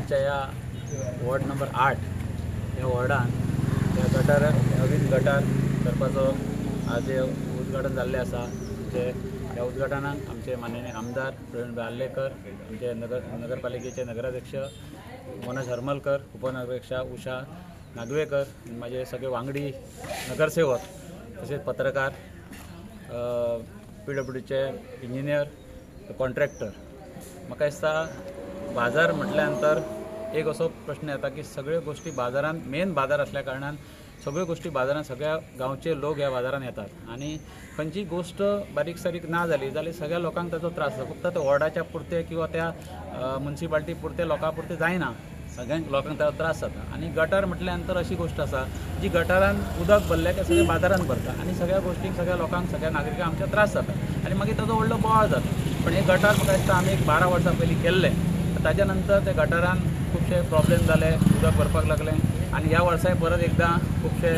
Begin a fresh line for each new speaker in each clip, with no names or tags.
आमच्या या ward number 8 ह्या वॉर्डान त्या गटार नवीन गटार करपाचो आज उद्घाटन जाल्लें आसा। ह्या उद्घाटनाक आमचे माननीय आमदार प्रवीण बार्लेकर, आमचे नगरपालिकेचे नगराध्यक्ष मनोज हरमलकर, उपनगराध्यक्षा उषा नागवेकर, माझे सगळे वांगडी नगरसेवक तसेच पत्रकार, PWDचे इंजिनियर, कॉन्ट्रॅक्टर। म्हाका दिसता बाजार म्हटल्यानंतर एक असो प्रश्न येता की सगळ्यो गोष्टी बाजारान मेन बाजार असल्या कारणान सगळ्यो गोष्टी बाजारान सगळ्या गांवचे लोक ह्या बाजारान येतात आणि खंयची गोष्ट बारीक सारीक ना जाली जाल्यार सगळ्या लोकांक ताचो त्रास जाता। फक्त त्या वॉर्डाच्या पुरते किंवा त्या म्युन्सिपाल्टी पुरते लोकां पुरते जायना, सगळ्यांक लोकांक ताचो त्रास जाता। आणि गटार म्हटल्यानंतर अशी गोष्ट आसा जी गटारान उदक भरलें तें सगळें बाजारान भरता आणि सगळ्या गोष्टींक सगळ्या लोकांक सगळ्या नागरिकांक आमच्या त्रास जाता आणि मागीर ताचो व्हडलो बोवाळ जाता। पण हे गटार म्हाका दिसता आमी 12 वर्सां पयलीं केल्ले, ताच्या नंतर ते गटारान खूबशे प्रॉब्लेम जाले, उदक भरपाक लागलें आणि ह्या वर्साय परत एकदां खूबशे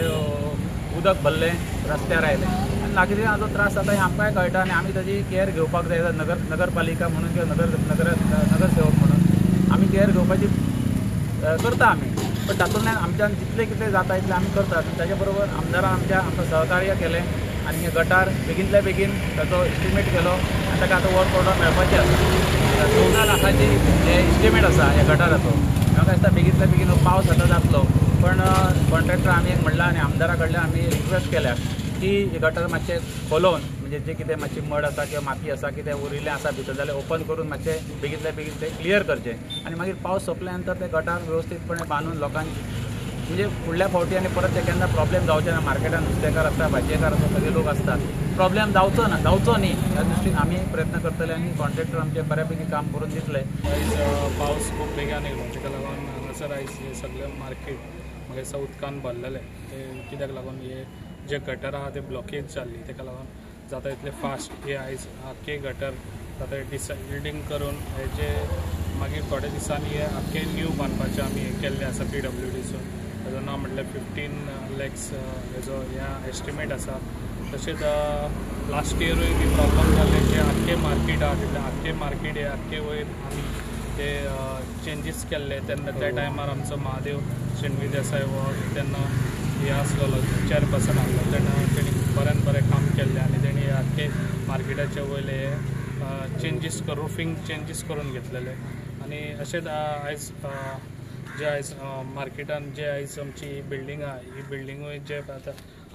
उदक भरलें, रस्त्यार आयलें आनी नागरिकांचो त्रास जाता हें आमकांय कळटा आणि आमी ताजी केअर घेवपाक जाय। नगरपालिका म्हणून किंवा नगरसेवक म्हणून आमी केअर घेवपाची करता आमी, पण तातूंतल्यान आमच्यान जितलें कितें जाता तितलें आमी करतात। ताचे बरोबर आमदारान आमकां सहकार्य केलें आणि हे गटार बेगिनतल्या बेगीन ताचो एस्टिमेट केलो आनी ताका आतां वर्क ऑर्डर मेळपाची आसा। 14 लाखाची जे एस्टिमेट आसा ह्या गटाराचो, म्हाका दिसता बेगिनतल्या बेगीन हो पावस आतां जातलो। पण कॉन्ट्रॅक्टर आमी एक म्हणलां आणि आमदारा कडल्यान आमी रिक्वेस्ट केल्या की हे गटार मातशें खोलोवन म्हणजे जे कितें मातशी मड आसा किंवा माती आसा कितें उरिल्लें आसा भितर जाल्यार ओपन करून मातशें बेगिनतल्या बेगीन तें क्लियर करचें आणि मागीर पावस सोंपल्या नंतर ते गटार वेवस्थीतपणे बांदून लोकांक म्हणजे फुडल्या फावटी आनी परत ते केन्ना प्रॉब्लेम जावचे ना। मार्केटान नुस्तेकार आसता, भाजयेकार आसता, सगळे लोक असतात, प्रॉब्लेम जावचो न्ही ह्या दृश्टीन आमी प्रयत्न करतले आणि कॉन्ट्रॅक्टर आमचे बऱ्यापैकी काम करून दितले।
पावस खूब बेगीन येयलो ताका लागून हांगासर आयज हे सगळें मार्केट मागीर दिसता उदकान भरलेलें। ते कित्याक लागून हे जे गटर आहा ते ब्लॉकेज जाल्ली ताका लागून जाता तितले फास्ट हे आयज आख्खे गटर जाता डिसायडिंग करून हेजे मागीर थोड्या दिसांनी हे आख्खे न्यू बांदपाचें आमी हे केल्लें आसा PWDसून। ताजो नांव म्हटल्यार 15 lakhs हेजो ह्या एस्टिमेट आसा। तशेंच लास्ट इयरूय बी प्रॉब्लम जाल्ले जे आख्खे मार्केट आहा तितले आख्खे मार्केट हे आख्खे वयर आमी ते चेंजीस केल्ले तेन्ना त्या टायमार आमचो महादेव शेणवी देसाय हो तेन्ना हे आसलेलो चेअरपर्सन आसलो, तेन्ना तेणी बरें काम केल्लें आनी तेणी आख्खे मार्केटाचे वयले चेंजीस रुफींग चेंजीस करून घेतलेले। आनी अशेंच आयज जे आयज मार्केटान जे आयज आमची बिल्डींग आहा ही बिल्डींगूय जे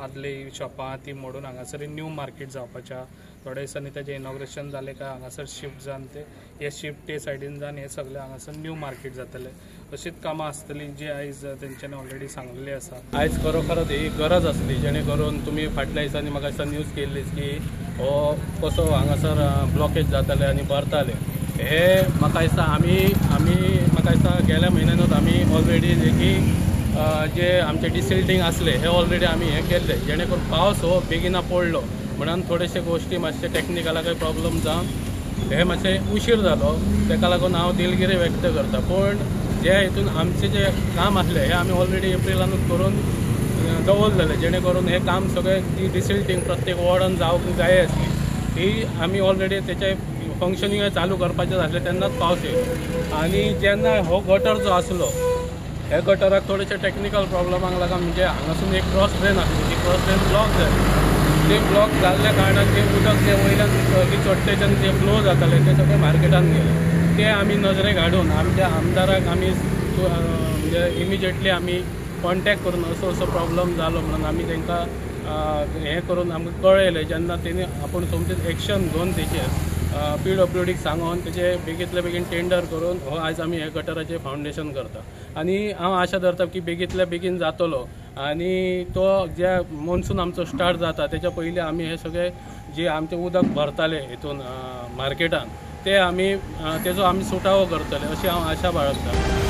आदली शॉपां ती मोडून हांगासर न्यू मार्केट जावपाचें आहा। थोड्या दिसांनी तेजें इनॉग्रेशन जालें काय हांगासर शिफ्ट जावन हे शिफ्ट ते सायडीन जावन हे सगळें हांगासर न्यू मार्केट जातलें। अशीच कामां आसतलीं जी आयज तेंच्यांनी ऑलरेडी सांगलेली आसा।
आयज खरोखरच ही गरज आसली, जेणे करून तुमी फाटल्या दिसांनी म्हाका दिसता न्यूज केल्लीच की हो कसो हांगासर ब्लॉकेज जाताले आनी भरताले। हे म्हाका दिसता आमी म्हाका दिसता गेल्या म्हयन्यानूच आमी ऑलरेडी जे आमचे डिसिल्टींग आसले हे ऑलरेडी आमी हे केल्ले, जेणे करून पावस हो बेगिना पडलो म्हणून थोडेशे गोश्टी मातशे टॅक्निकलाकय प्रॉब्लम जावन हे मातशें उशीर जालो, ताका लागून हांव दिलगिरी व्यक्त करता। पण जे हितून आमचें जे काम आसलें हे आमी ऑलरेडी एप्रिलानूच करून दवरलेलें, जेणे करून हे काम सगळें ती डिसिल्टींग प्रत्येक वॉर्डान जावंक जाय आसली ती आमी ऑलरेडी तेचे फंक्शनींग चालू करपाचें आसलें तेन्नाच पावस येयलो। आनी जेन्ना हो गटर जो आसलो हे गटराक थोडेशे टॅक्निकल प्रॉब्लमाक लागून म्हणजे हांगासून एक क्रॉस ड्रेन आसली, ती क्रॉस ड्रेन ब्लॉक जाली। ते ब्लॉक जाल्ल्या कारणान ते उदक जे वयल्यान चडटेच्यान जे फ्लो जाताले ते सगळे मार्केटान गेले। ते आमी नजरेक हाडून आमच्या आमदाराक आमी म्हणजे इमिजिएटली आमी कॉन्टॅक्ट करून असो प्रॉब्लम जालो म्हणून आमी तांकां हें करून आमकां कळयलें। जेन्ना तेणी आपूण सोमतेच एक्शन घेवन तेचेर PWDक सांगून तेचे बेगीतल्या बेगीन टेंडर करून हो आयज आमी हे गटराचें फावंडेशन करता आनी हांव आशा धरता की बेगीतल्या बेगीन जातलो आनी तो जे मॉन्सून आमचो स्टार्ट जाता तेच्या पयलीं आमी हे सगळे जे आमचें उदक भरताले हितून मार्केटान ते आमी तेजो आमी सुटावो करतले अशी हांव आशा बाळगतां।